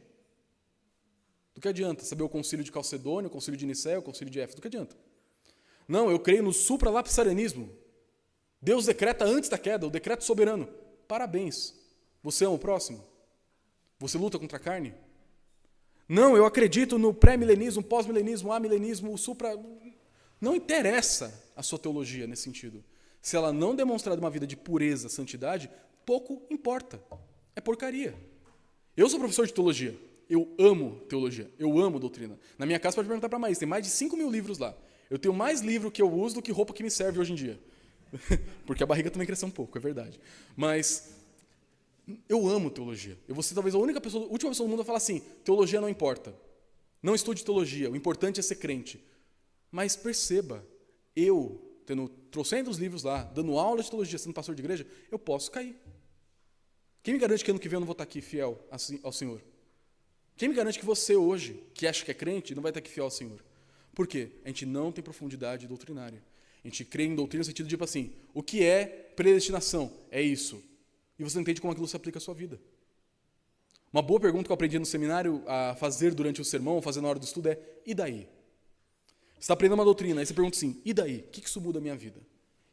Do que adianta saber o concílio de Calcedônia, o concílio de Nicéia, o concílio de Éfeso? Do que adianta? Não, eu creio no supralapsarianismo. Deus decreta antes da queda, o decreto soberano. Parabéns. Você ama o próximo? Você luta contra a carne? Não, eu acredito no pré-milenismo, pós-milenismo, amilenismo, o supra... Não interessa a sua teologia nesse sentido. Se ela não demonstrar uma vida de pureza, santidade, pouco importa. É porcaria. Eu sou professor de teologia. Eu amo teologia. Eu amo doutrina. Na minha casa, pode perguntar para a Maísa, tem mais de 5.000 livros lá. Eu tenho mais livro que eu uso do que roupa que me serve hoje em dia. Porque a barriga também cresceu um pouco, é verdade. Mas eu amo teologia. Eu vou ser talvez a última pessoa do mundo a falar assim, teologia não importa. Não estude teologia, o importante é ser crente. Mas perceba, eu, tendo trocentos livros lá, dando aula de teologia, sendo pastor de igreja, eu posso cair. Quem me garante que ano que vem eu não vou estar aqui fiel ao Senhor? Quem me garante que você hoje, que acha que é crente, não vai estar aqui fiel ao Senhor? Por quê? A gente não tem profundidade doutrinária. A gente crê em doutrina no sentido de, tipo assim, o que é predestinação? É isso. E você não entende como aquilo se aplica à sua vida. Uma boa pergunta que eu aprendi no seminário a fazer durante o sermão, fazer na hora do estudo é, e daí? Você está aprendendo uma doutrina, aí você pergunta assim, e daí? O que isso muda a minha vida?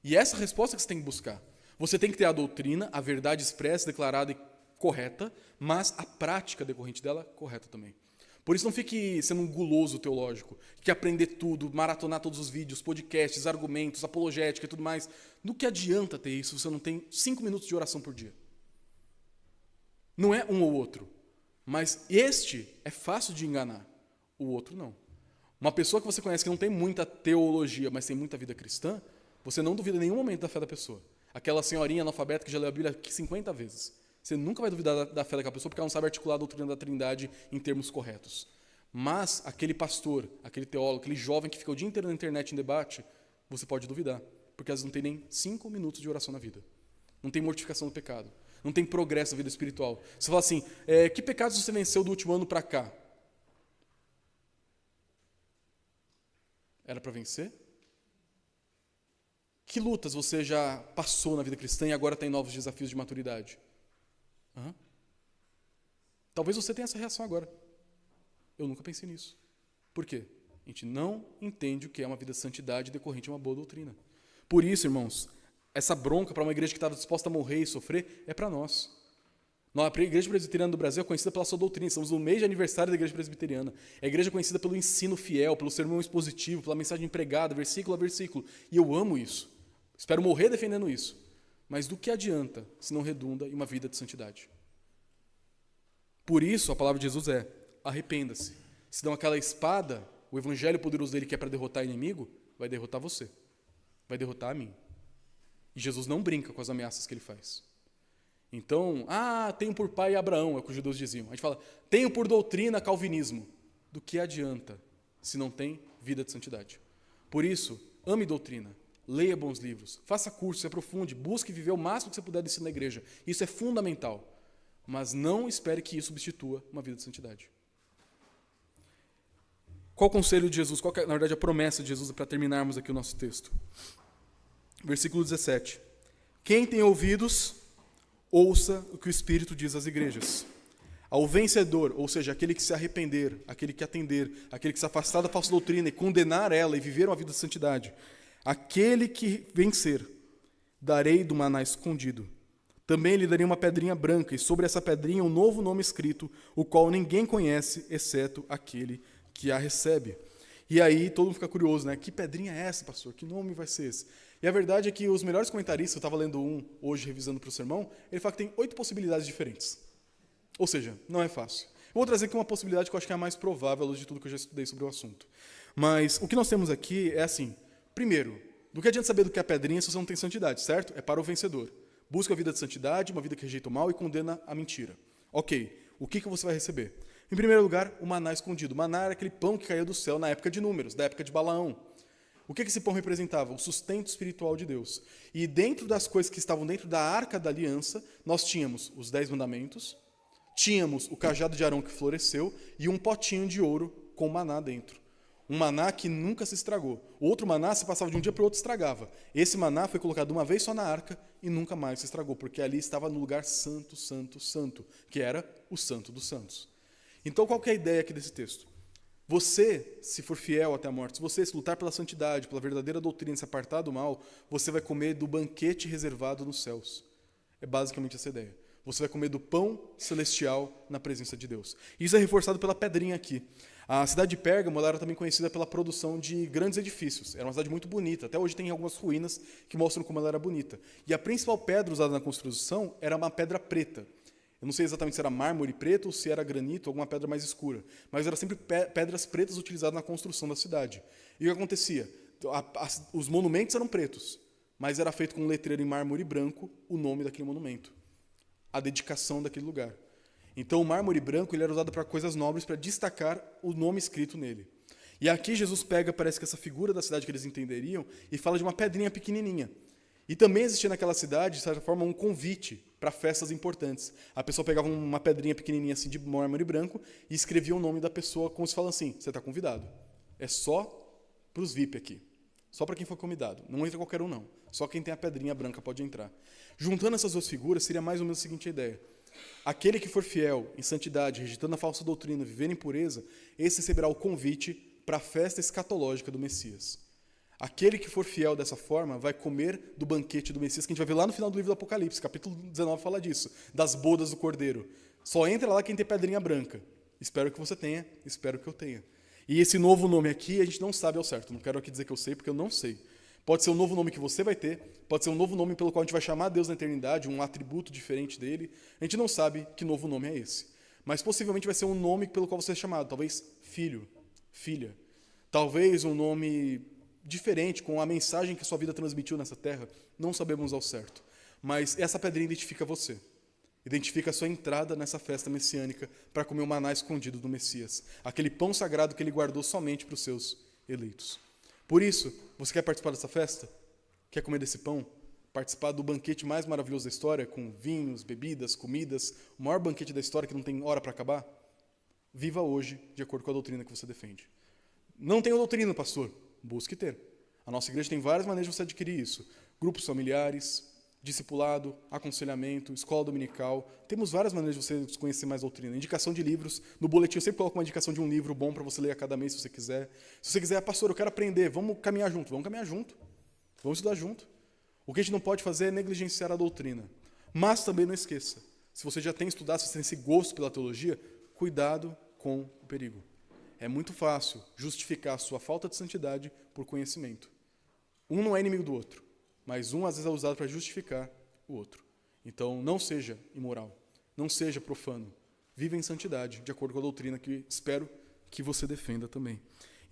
E essa resposta que você tem que buscar. Você tem que ter a doutrina, a verdade expressa, declarada e correta, mas a prática decorrente dela correta também. Por isso não fique sendo um guloso teológico, que aprender tudo, maratonar todos os vídeos, podcasts, argumentos, apologética e tudo mais. Do que adianta ter isso se você não tem 5 minutos de oração por dia? Não é um ou outro, mas este é fácil de enganar, o outro não. Uma pessoa que você conhece que não tem muita teologia, mas tem muita vida cristã, você não duvida em nenhum momento da fé da pessoa. Aquela senhorinha analfabeta que já leu a Bíblia 50 vezes. Você nunca vai duvidar da fé daquela pessoa porque ela não sabe articular a doutrina da Trindade em termos corretos. Mas aquele pastor, aquele teólogo, aquele jovem que fica o dia inteiro na internet em debate, você pode duvidar, porque às vezes não tem nem 5 minutos de oração na vida. Não tem mortificação do pecado. Não tem progresso na vida espiritual. Você fala assim, que pecados você venceu do último ano para cá? Era para vencer? Que lutas você já passou na vida cristã e agora tem novos desafios de maturidade? Talvez você tenha essa reação agora. Eu nunca pensei nisso. Por quê? A gente não entende o que é uma vida de santidade decorrente de uma boa doutrina. Por isso, irmãos, essa bronca para uma igreja que estava disposta a morrer e sofrer é para nós. A Igreja Presbiteriana do Brasil é conhecida pela sua doutrina. Estamos no mês de aniversário da Igreja Presbiteriana. É a igreja conhecida pelo ensino fiel, pelo sermão expositivo, pela mensagem pregada, versículo a versículo. E eu amo isso. Espero morrer defendendo isso. Mas do que adianta se não redunda em uma vida de santidade? Por isso, a palavra de Jesus é, arrependa-se. Se dão aquela espada, o evangelho poderoso dele que é para derrotar o inimigo, vai derrotar você. Vai derrotar a mim. E Jesus não brinca com as ameaças que ele faz. Então, tenho por pai Abraão, é o que os judeus diziam. A gente fala, tenho por doutrina calvinismo. Do que adianta se não tem vida de santidade? Por isso, ame doutrina, leia bons livros, faça curso, se aprofunde, busque viver o máximo que você puder disso na igreja. Isso é fundamental. Mas não espere que isso substitua uma vida de santidade. Qual o conselho de Jesus? Qual é, na verdade, a promessa de Jesus para terminarmos aqui o nosso texto? Versículo 17. Quem tem ouvidos, ouça o que o Espírito diz às igrejas. Ao vencedor, ou seja, aquele que se arrepender, aquele que atender, aquele que se afastar da falsa doutrina e condenar ela e viver uma vida de santidade, aquele que vencer, darei do maná escondido. Também lhe darei uma pedrinha branca, e sobre essa pedrinha um novo nome escrito, o qual ninguém conhece, exceto aquele que a recebe. E aí todo mundo fica curioso, né? Que pedrinha é essa, pastor? Que nome vai ser esse? E a verdade é que os melhores comentaristas, eu estava lendo um hoje, revisando para o sermão, ele fala que tem 8 possibilidades diferentes. Ou seja, não é fácil. Eu vou trazer aqui uma possibilidade que eu acho que é a mais provável, à luz de tudo que eu já estudei sobre o assunto. Mas o que nós temos aqui é assim, primeiro, do que adianta saber do que é a pedrinha se você não tem santidade, certo? É para o vencedor. Busca a vida de santidade, uma vida que rejeita o mal e condena a mentira. Ok, o que você vai receber? Em primeiro lugar, o maná escondido. O maná era aquele pão que caía do céu na época de Números, da época de Balaão. O que esse pão representava? O sustento espiritual de Deus. E dentro das coisas que estavam dentro da Arca da Aliança, nós tínhamos os 10 mandamentos, tínhamos o cajado de Arão que floresceu e um potinho de ouro com maná dentro. Um maná que nunca se estragou. O outro maná, se passava de um dia para o outro, estragava. Esse maná foi colocado uma vez só na arca e nunca mais se estragou, porque ali estava no lugar santo, santo, santo, que era o santo dos santos. Então, qual que é a ideia aqui desse texto? Você, se for fiel até a morte, se você se lutar pela santidade, pela verdadeira doutrina, se apartar do mal, você vai comer do banquete reservado nos céus. É basicamente essa ideia. Você vai comer do pão celestial na presença de Deus. Isso é reforçado pela pedrinha aqui. A cidade de Pérgamo era também conhecida pela produção de grandes edifícios. Era uma cidade muito bonita. Até hoje tem algumas ruínas que mostram como ela era bonita. E a principal pedra usada na construção era uma pedra preta. Eu não sei exatamente se era mármore preto ou se era granito, alguma pedra mais escura. Mas eram sempre pedras pretas utilizadas na construção da cidade. E o que acontecia? Os monumentos eram pretos, mas era feito com um letreiro em mármore branco o nome daquele monumento. A dedicação daquele lugar. Então o mármore branco ele era usado para coisas nobres, para destacar o nome escrito nele. E aqui Jesus pega, parece que essa figura da cidade que eles entenderiam, e fala de uma pedrinha pequenininha. E também existia naquela cidade, de certa forma, um convite para festas importantes. A pessoa pegava uma pedrinha pequenininha assim de mármore branco e escrevia o nome da pessoa como se fala assim, você está convidado. É só para os VIP aqui. Só para quem for convidado. Não entra qualquer um, não. Só quem tem a pedrinha branca pode entrar. Juntando essas duas figuras, seria mais ou menos a seguinte ideia. Aquele que for fiel, em santidade, rejeitando a falsa doutrina, viver em pureza, esse receberá o convite para a festa escatológica do Messias. Aquele que for fiel dessa forma vai comer do banquete do Messias, que a gente vai ver lá no final do livro do Apocalipse, capítulo 19 fala disso, das bodas do Cordeiro. Só entra lá quem tem pedrinha branca. Espero que você tenha, espero que eu tenha. E esse novo nome aqui a gente não sabe ao certo. Não quero aqui dizer que eu sei, porque eu não sei. Pode ser um novo nome que você vai ter, pode ser um novo nome pelo qual a gente vai chamar Deus na eternidade, um atributo diferente dele. A gente não sabe que novo nome é esse. Mas possivelmente vai ser um nome pelo qual você é chamado. Talvez filho, filha. Talvez um nome diferente, com a mensagem que a sua vida transmitiu nessa terra. Não sabemos ao certo. Mas essa pedrinha identifica você. Identifica a sua entrada nessa festa messiânica para comer o maná escondido do Messias. Aquele pão sagrado que ele guardou somente para os seus eleitos. Por isso, você quer participar dessa festa? Quer comer desse pão? Participar do banquete mais maravilhoso da história, com vinhos, bebidas, comidas, o maior banquete da história que não tem hora para acabar? Viva hoje de acordo com a doutrina que você defende. Não tenho doutrina, pastor? Busque ter. A nossa igreja tem várias maneiras de você adquirir isso. Grupos familiares, discipulado, aconselhamento, escola dominical. Temos várias maneiras de você conhecer mais doutrina. Indicação de livros. No boletim eu sempre coloco uma indicação de um livro bom para você ler a cada mês, se você quiser. Se você quiser, pastor, eu quero aprender, vamos caminhar junto. Vamos caminhar junto. Vamos estudar junto. O que a gente não pode fazer é negligenciar a doutrina. Mas também não esqueça, se você já tem estudado, se você tem esse gosto pela teologia, cuidado com o perigo. É muito fácil justificar a sua falta de santidade por conhecimento. Um não é inimigo do outro, mas um às vezes é usado para justificar o outro. Então, não seja imoral, não seja profano. Viva em santidade, de acordo com a doutrina que espero que você defenda também.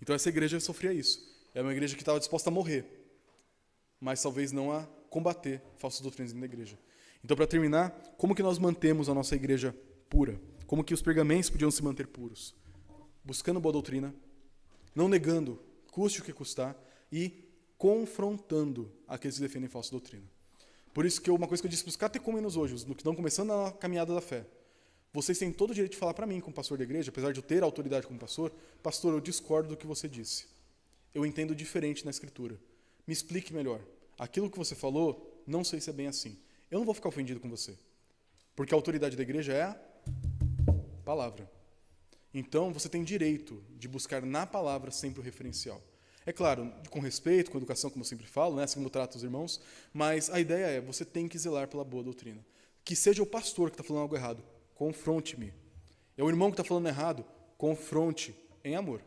Então, essa igreja sofria isso. É uma igreja que estava disposta a morrer, mas talvez não a combater falsas doutrinas dentro da igreja. Então, para terminar, como que nós mantemos a nossa igreja pura? Como que os pergamenses podiam se manter puros? Buscando boa doutrina, não negando, custe o que custar, e confrontando aqueles que defendem falsa doutrina. Por isso que uma coisa que eu disse para os catecúmenos hoje, os que estão começando a caminhada da fé, vocês têm todo o direito de falar para mim, como pastor da igreja, apesar de eu ter autoridade como pastor, pastor, eu discordo do que você disse. Eu entendo diferente na Escritura. Me explique melhor. aquilo que você falou, não sei se é bem assim. Eu não vou ficar ofendido com você, porque a autoridade da igreja é a palavra. Então, você tem direito de buscar na palavra sempre o referencial. É claro, com respeito, com educação, como eu sempre falo, né, assim como eu trato os irmãos, mas a ideia é, você tem que zelar pela boa doutrina. Que seja o pastor que está falando algo errado, confronte-me. É o irmão que está falando errado, confronte em amor.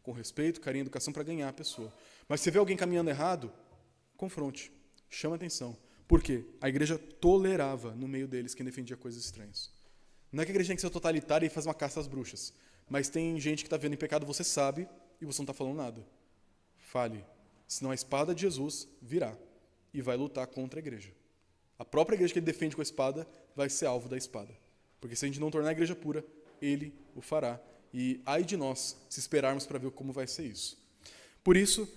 Com respeito, carinho, educação, para ganhar a pessoa. Mas se você vê alguém caminhando errado, confronte, chama atenção. Por quê? A igreja tolerava no meio deles quem defendia coisas estranhas. Não é que a igreja tem que ser totalitária e faz uma caça às bruxas, mas tem gente que está vendo em pecado, você sabe, e você não está falando nada. Fale, senão a espada de Jesus virá e vai lutar contra a igreja. A própria igreja que ele defende com a espada vai ser alvo da espada. Porque se a gente não tornar a igreja pura, ele o fará. E ai de nós se esperarmos para ver como vai ser isso. Por isso,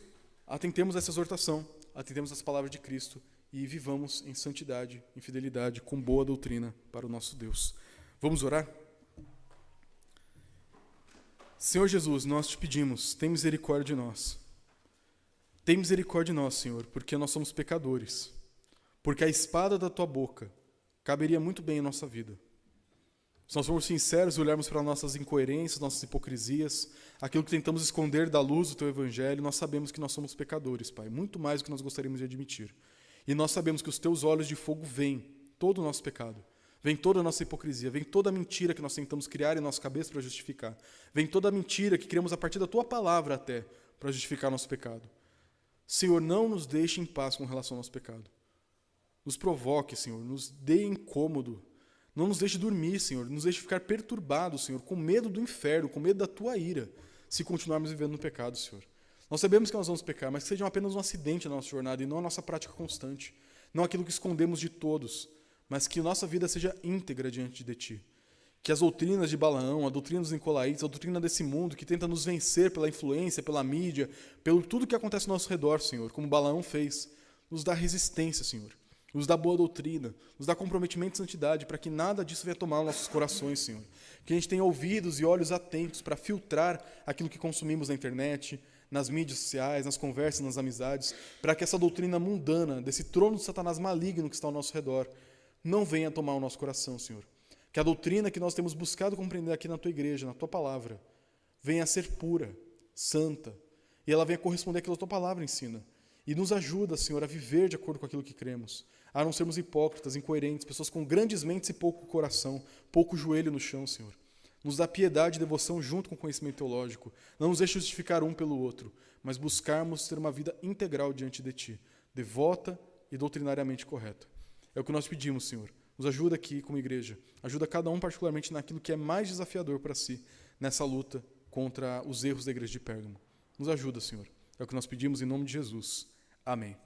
atentemos a essa exortação, atentemos às palavras de Cristo e vivamos em santidade, em fidelidade, com boa doutrina para o nosso Deus. Vamos orar? Senhor Jesus, nós te pedimos, tem misericórdia de nós. Tem misericórdia de nós, Senhor, porque nós somos pecadores. Porque a espada da tua boca caberia muito bem em nossa vida. Se nós formos sinceros e olharmos para nossas incoerências, nossas hipocrisias, aquilo que tentamos esconder da luz do teu evangelho, nós sabemos que nós somos pecadores, Pai, muito mais do que nós gostaríamos de admitir. E nós sabemos que os teus olhos de fogo veem todo o nosso pecado. Vem toda a nossa hipocrisia, vem toda a mentira que nós tentamos criar em nossa cabeça para justificar. Vem toda a mentira que criamos a partir da tua palavra até para justificar nosso pecado. Senhor, não nos deixe em paz com relação ao nosso pecado. Nos provoque, Senhor, nos dê incômodo. Não nos deixe dormir, Senhor, nos deixe ficar perturbados, Senhor, com medo do inferno, com medo da tua ira, se continuarmos vivendo no pecado, Senhor. Nós sabemos que nós vamos pecar, mas que seja apenas um acidente na nossa jornada e não a nossa prática constante. Não aquilo que escondemos de todos, mas que nossa vida seja íntegra diante de Ti. Que as doutrinas de Balaão, a doutrina dos Nicolaítas, a doutrina desse mundo que tenta nos vencer pela influência, pela mídia, pelo tudo que acontece ao nosso redor, Senhor, como Balaão fez, nos dá resistência, Senhor. Nos dá boa doutrina, nos dá comprometimento de santidade, para que nada disso venha tomar os nossos corações, Senhor. Que a gente tenha ouvidos e olhos atentos para filtrar aquilo que consumimos na internet, nas mídias sociais, nas conversas, nas amizades, para que essa doutrina mundana, desse trono de Satanás maligno que está ao nosso redor, não venha tomar o nosso coração, Senhor. Que a doutrina que nós temos buscado compreender aqui na Tua igreja, na Tua palavra, venha a ser pura, santa, e ela venha corresponder àquilo que a Tua palavra ensina. E nos ajuda, Senhor, a viver de acordo com aquilo que cremos, a não sermos hipócritas, incoerentes, pessoas com grandes mentes e pouco coração, pouco joelho no chão, Senhor. Nos dá piedade e devoção junto com o conhecimento teológico. Não nos deixe justificar um pelo outro, mas buscarmos ter uma vida integral diante de Ti, devota e doutrinariamente correta. É o que nós pedimos, Senhor. Nos ajuda aqui como igreja. Ajuda cada um particularmente naquilo que é mais desafiador para si, nessa luta contra os erros da igreja de Pérgamo. Nos ajuda, Senhor. É o que nós pedimos em nome de Jesus. Amém.